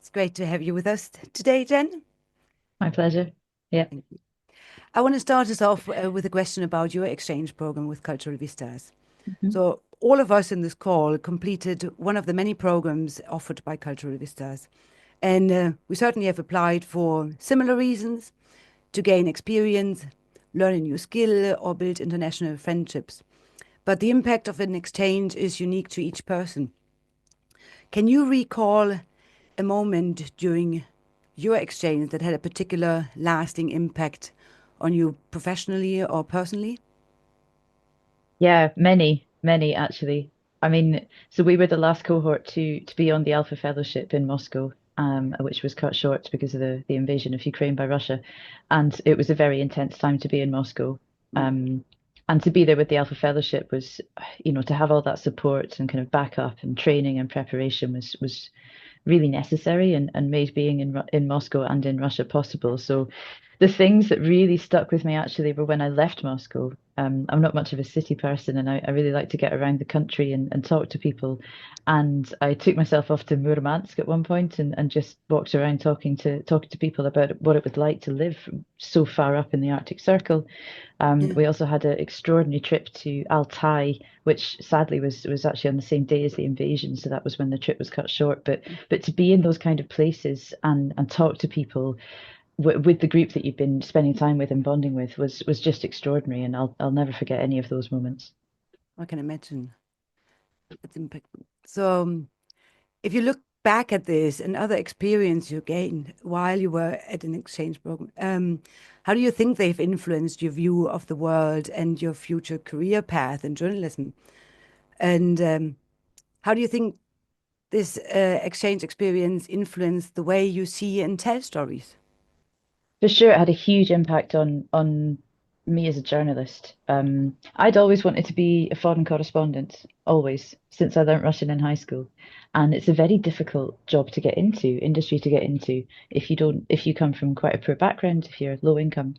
It's great to have you with us today, Jen. My pleasure. Yeah. Thank you. I want to start us off with a question about your exchange program with Cultural Vistas. Mhm. So, all of us in this call completed one of the many programs offered by Cultural Vistas. And we certainly have applied for similar reasons to gain experience, learn a new skill, or build international friendships. But the impact of an exchange is unique to each person. Can you recall a moment during your exchange that had a particular lasting impact on you professionally or personally? Yeah, many actually. I mean, so we were the last cohort to be on the Alpha Fellowship in Moscow, which was cut short because of the invasion of Ukraine by Russia. And it was a very intense time to be in Moscow. Mm. And to be there with the Alpha Fellowship was, to have all that support and kind of backup and training and preparation was really necessary and made being in Moscow and in Russia possible. So the things that really stuck with me actually were when I left Moscow. I'm not much of a city person, and I really like to get around the country and talk to people. And I took myself off to Murmansk at one point and just walked around talking to people about what it was like to live so far up in the Arctic Circle. Yeah. We also had an extraordinary trip to Altai, which sadly was actually on the same day as the invasion, so that was when the trip was cut short. But to be in those kind of places and talk to people with the group that you've been spending time with and bonding with was just extraordinary, and I'll never forget any of those moments. I can imagine its impact. So, if you look back at this and other experience you gained while you were at an exchange program, how do you think they've influenced your view of the world and your future career path in journalism? And how do you think this exchange experience influenced the way you see and tell stories? For sure, it had a huge impact on me as a journalist. I'd always wanted to be a foreign correspondent, always, since I learnt Russian in high school. And it's a very difficult job to get into, industry to get into, if you come from quite a poor background, if you're low income,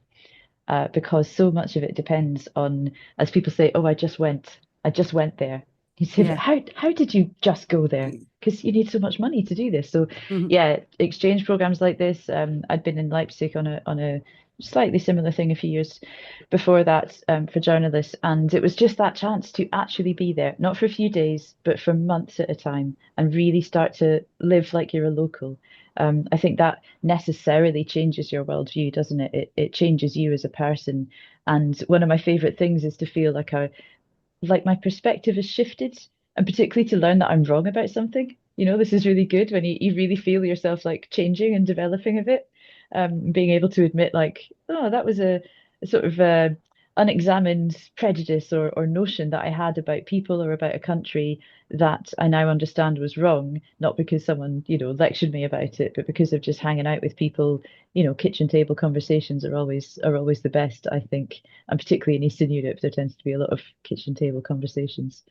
because so much of it depends on, as people say, oh, I just went there. You say, but Yeah. how did you just go there? Because you need so much money to do this. So Mhm. yeah, exchange programs like this. I'd been in Leipzig on a slightly similar thing a few years before that, for journalists, and it was just that chance to actually be there, not for a few days, but for months at a time, and really start to live like you're a local. I think that necessarily changes your worldview, doesn't it? It changes you as a person. And one of my favorite things is to feel like my perspective has shifted, and particularly to learn that I'm wrong about something. This is really good when you really feel yourself like changing and developing a bit. Being able to admit like, oh, that was a sort of unexamined prejudice or notion that I had about people or about a country that I now understand was wrong, not because someone, lectured me about it, but because of just hanging out with people. Kitchen table conversations are always the best, I think, and particularly in Eastern Europe, there tends to be a lot of kitchen table conversations.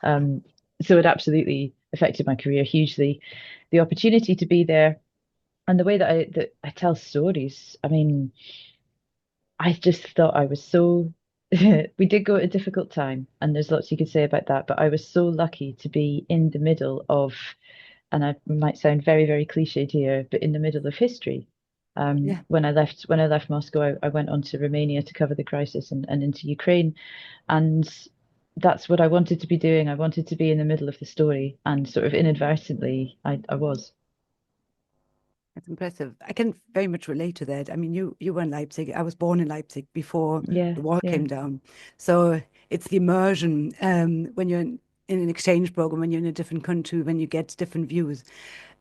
Um, so it absolutely affected my career hugely. The opportunity to be there and the way that I tell stories. I mean, I just thought I was so. We did go at a difficult time, and there's lots you could say about that, but I was so lucky to be in the middle of, and I might sound very, very cliched here, but in the middle of history. Yeah. When I left Moscow, I went on to Romania to cover the crisis and into Ukraine, and that's what I wanted to be doing. I wanted to be in the middle of the story, and sort of inadvertently, I was. That's impressive. I can very much relate to that. I mean, you were in Leipzig. I was born in Leipzig before Yeah, the wall yeah. came down. So it's the immersion when you're in an exchange program, when you're in a different country, when you get different views.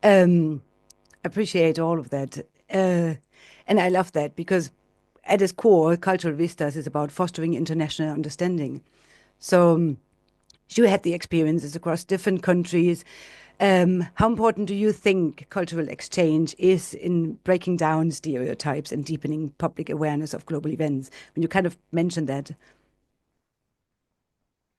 Um, appreciate all of that. Uh, and I love that because at its core, Cultural Vistas is about fostering international understanding. So you had the experiences across different countries. How important do you think cultural exchange is in breaking down stereotypes and deepening public awareness of global events? When you kind of mentioned that.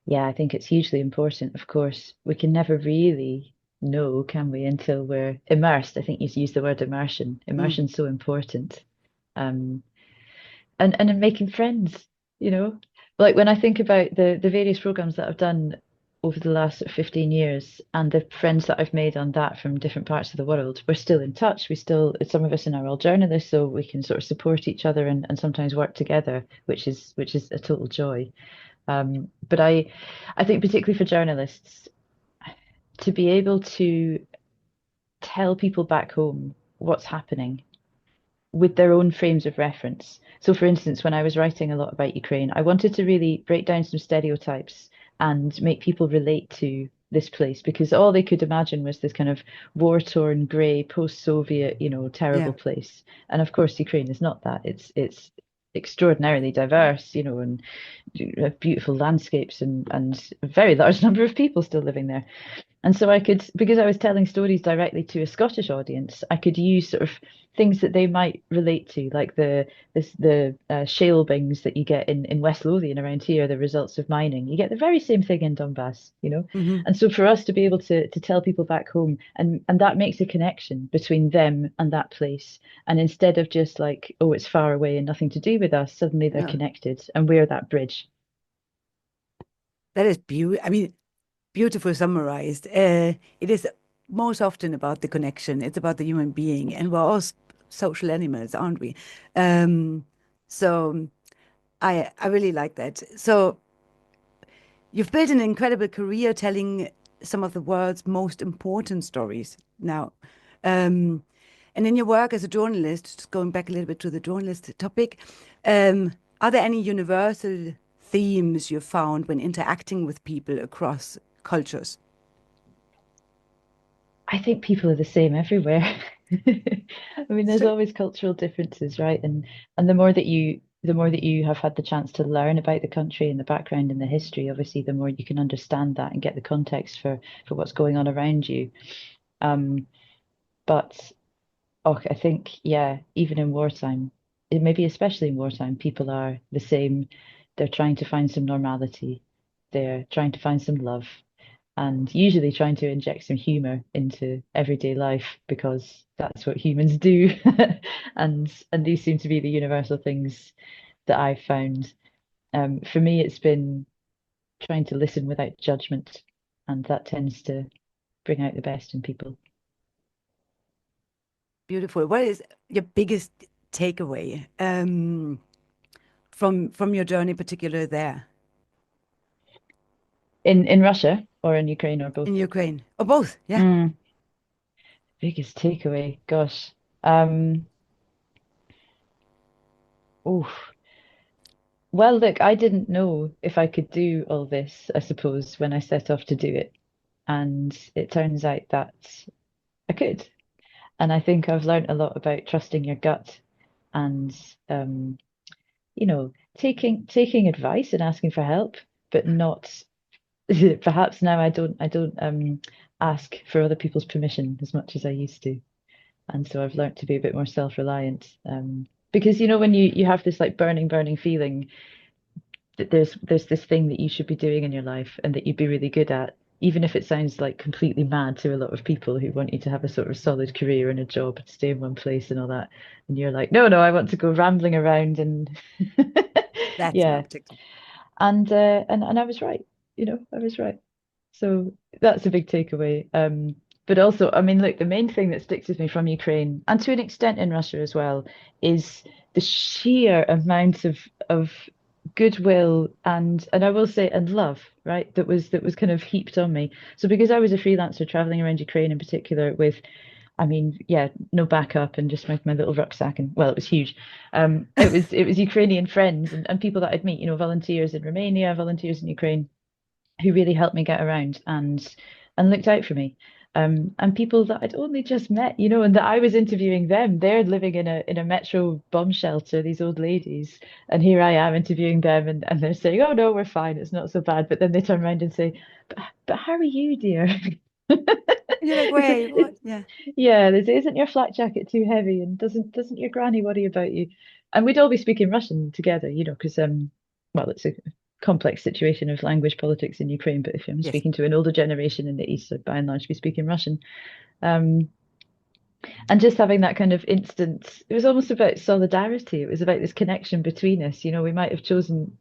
Yeah, I think it's hugely important. Of course, we can never really know, can we, until we're immersed. I think you used the word immersion. Mm. Immersion's so important. Um, and in making friends, you know. Like when I think about the various programs that I've done, over the last 15 years, and the friends that I've made on that from different parts of the world, we're still in touch. We still, some of us are now all journalists, so we can sort of support each other and sometimes work together, which is a total joy. But I think particularly for journalists, to be able to tell people back home what's happening with their own frames of reference. So, for instance, when I was writing a lot about Ukraine, I wanted to really break down some stereotypes and make people relate to this place because all they could imagine was this kind of war-torn, grey, post-Soviet, terrible Yeah. place. And of course, Ukraine is not that. It's extraordinarily diverse, and beautiful landscapes and a very large number of people still living there. And so I could, because I was telling stories directly to a Scottish audience, I could use sort of things that they might relate to, like the shale bings that you get in West Lothian around here, the results of mining. You get the very same thing in Donbass. Hmm. And so for us to be able to tell people back home, and that makes a connection between them and that place. And instead of just like, oh, it's far away and nothing to do with us, suddenly they're No, connected, and we're that bridge. that is beautiful. I mean, beautiful summarized. It is most often about the connection. It's about the human being, and we're all social animals, aren't we? Um, so I really like that. So you've built an incredible career telling some of the world's most important stories now. Um, and in your work as a journalist, just going back a little bit to the journalist topic, um, are there any universal themes you found when interacting with people across cultures? I think people are the same everywhere. I mean, It's there's true. always cultural differences, right? And the more that you have had the chance to learn about the country and the background and the history, obviously, the more you can understand that and get the context for what's going on around you. Um, but I think, yeah, even in wartime, maybe especially in wartime, people are the same. They're trying to find some normality. They're trying to find some love and usually trying to inject some humor into everyday life because that's what humans do. And these seem to be the universal things that I've found. For me, it's been trying to listen without judgment, and that tends to bring out the best in people. Beautiful. What is your biggest takeaway from your journey, particularly there In Russia or in Ukraine or both. in Ukraine, or both? Yeah. Mm, biggest takeaway, gosh. Um, oh, well, look, I didn't know if I could do all this, I suppose, when I set off to do it. And it turns out that I could. And I think I've learned a lot about trusting your gut and taking advice and asking for help, but not perhaps now I don't ask for other people's permission as much as I used to. And so I've learned to be a bit more self-reliant. Because when you have this like burning feeling that there's this thing that you should be doing in your life and that you'd be really good at, even if it sounds like completely mad to a lot of people who want you to have a sort of solid career and a job and stay in one place and all that. And you're like, no, I want to go rambling around and That's my yeah. objective. And I was right, I was right. So that's a big takeaway. But also, I mean, look, the main thing that sticks with me from Ukraine and to an extent in Russia as well is the sheer amount of goodwill and I will say and love, right? That was kind of heaped on me. So because I was a freelancer traveling around Ukraine in particular with, I mean, yeah, no backup and just my little rucksack and well, it was huge. It was Ukrainian friends and people that I'd meet, volunteers in Romania, volunteers in Ukraine who really helped me get around and looked out for me. And people that I'd only just met, and that I was interviewing them. They're living in a metro bomb shelter, these old ladies, and here I am interviewing them, and they're saying, "Oh no, we're fine, it's not so bad." But then they turn around and say, "But how are you, dear?" And you're like, It's, wait, what? it's Yeah. yeah, they say, isn't your flak jacket too heavy? And doesn't your granny worry about you? And we'd all be speaking Russian together, because well, it's a complex situation of language politics in Ukraine. But if I'm Yes. speaking to an older generation in the East, I'd by and large be speaking Russian. Um, and just having that kind of instant, it was almost about solidarity. It was about this connection between us. We might have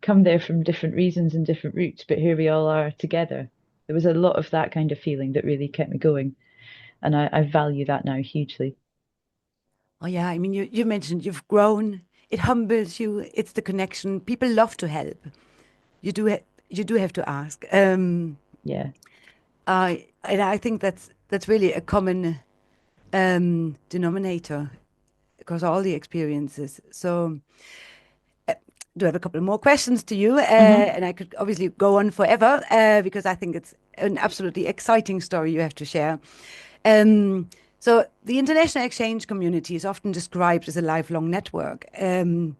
come there from different reasons and different routes, but here we all are together. There was a lot of that kind of feeling that really kept me going, and I value that now hugely. Oh yeah, I mean, you mentioned you've grown. It humbles you. It's the connection. People love to help. You do have to ask. Yeah. And I think that's really a common denominator across all the experiences. So, do have a couple more questions to you, Hmm. and I could obviously go on forever because I think it's an absolutely exciting story you have to share. Um, so, the international exchange community is often described as a lifelong network, and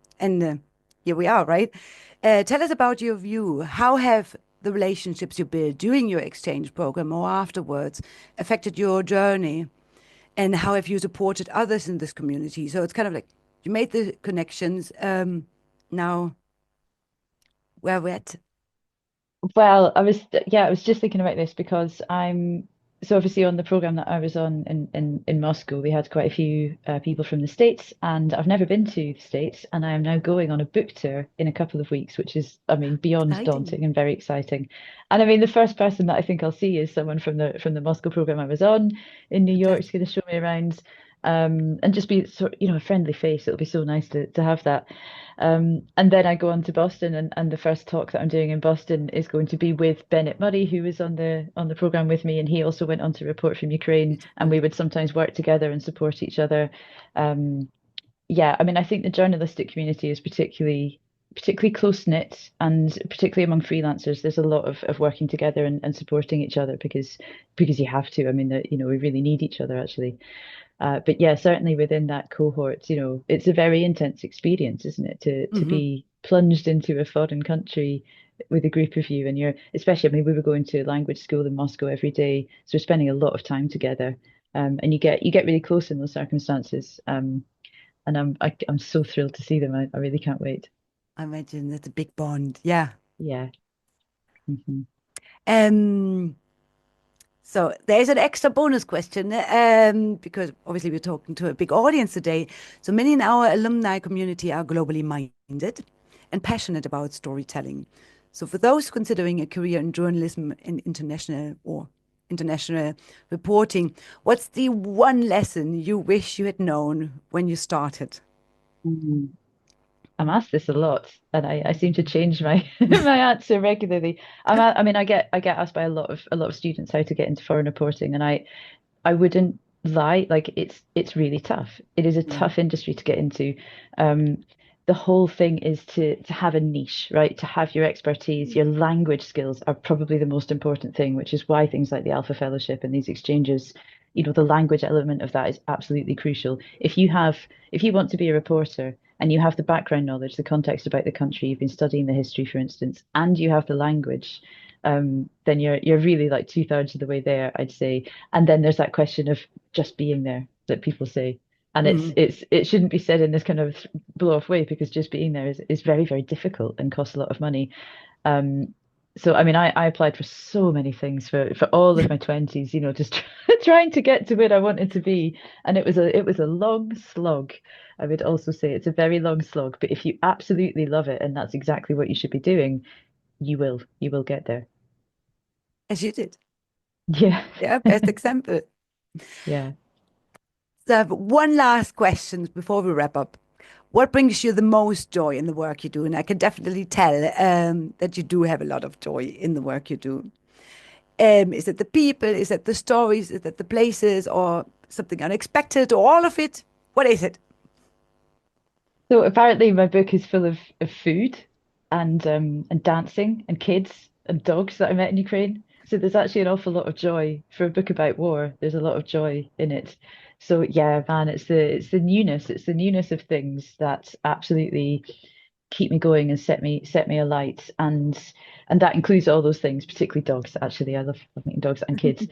here we are, right? Tell us about your view. How have the relationships you build during your exchange program or afterwards affected your journey? And how have you supported others in this community? So it's kind of like you made the connections. Now where we're at. Well, I was just thinking about this because I'm so obviously on the program that I was on in Moscow, we had quite a few people from the States, and I've never been to the States, and I am now going on a book tour in a couple of weeks, which is, I mean, beyond Exciting. daunting and very exciting. And I mean, the first person that I think I'll see is someone from the Moscow program I was on in New York. Is Fantastic. going to show me around, and just be sort, a friendly face. It'll be so nice to have that. And then I go on to Boston, and the first talk that I'm doing in Boston is going to be with Bennett Murray, who was on the program with me, and he also went on to report from Ukraine, and Beautiful. we would sometimes work together and support each other. Um, yeah, I mean, I think the journalistic community is particularly close knit, and particularly among freelancers, there's a lot of working together and supporting each other because you have to. I mean, we really need each other actually. But yeah, certainly within that cohort, it's a very intense experience, isn't it? To Hmm. be plunged into a foreign country with a group of you, and especially, I mean, we were going to language school in Moscow every day, so we're spending a lot of time together, and you get really close in those circumstances, and I'm so thrilled to see them. I really can't wait. I imagine that's a big bond. Yeah. Yeah. Hmm. Um, so there's an extra bonus question because obviously we're talking to a big audience today. So many in our alumni community are globally minded and passionate about storytelling. So for those considering a career in journalism and international reporting, what's the one lesson you wish you had known when you started? I'm asked this a lot, and I seem to change my my answer regularly. I mean, I get asked by a lot of students how to get into foreign reporting, and I wouldn't lie, like it's really tough. It is a Mm, tough industry to get into. Um, the whole thing is to have a niche, right? To have your expertise, your language skills are probably the most important thing, which is why things like the Alpha Fellowship and these exchanges, the language element of that is absolutely crucial. If you want to be a reporter and you have the background knowledge, the context about the country, you've been studying the history, for instance, and you have the language, then you're really like two-thirds of the way there, I'd say. And then there's that question of just being there that people say. And mm. it shouldn't be said in this kind of blow off way because just being there is very, very difficult and costs a lot of money. Um, so I mean I applied for so many things for all of my 20s, just trying to get to where I wanted to be. And it was a long slog. I would also say it's a very long slog, but if you absolutely love it and that's exactly what you should be doing, you will get there. As you did. Yeah. Yeah, best example. Yeah. So I have one last question before we wrap up. What brings you the most joy in the work you do? And I can definitely tell that you do have a lot of joy in the work you do. Is it the people? Is it the stories? Is it the places or something unexpected or all of it? What is it? So apparently my book is full of food and dancing and kids and dogs that I met in Ukraine. So there's actually an awful lot of joy for a book about war. There's a lot of joy in it. So yeah, man, it's the newness. It's the newness of things that absolutely keep me going and set me alight. And that includes all those things, particularly dogs. Actually, I love meeting dogs and kids.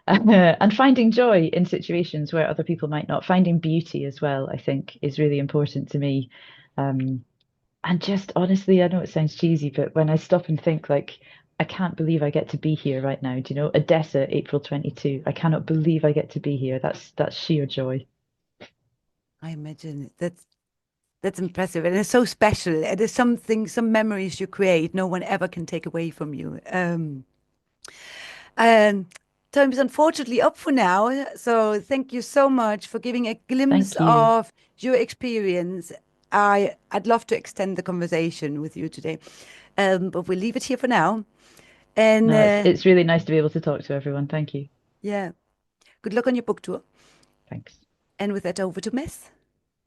And finding joy in situations where other people might not. Finding beauty as well, I think, is really important to me. Um, and just honestly, I know it sounds cheesy, but when I stop and think, like, I can't believe I get to be here right now. Do you know, Odessa, April 22. I cannot believe I get to be here. That's sheer joy. I imagine that's impressive and it's so special. It is something, some memories you create, no one ever can take away from you. Um, Time is unfortunately up for now. So thank you so much for giving a glimpse Thank you. of your experience. I'd love to extend the conversation with you today, but we'll leave it here for now. And No, it's really nice to be able to talk to everyone. Thank you. yeah, good luck on your book tour. Thanks. And with that, over to Miss.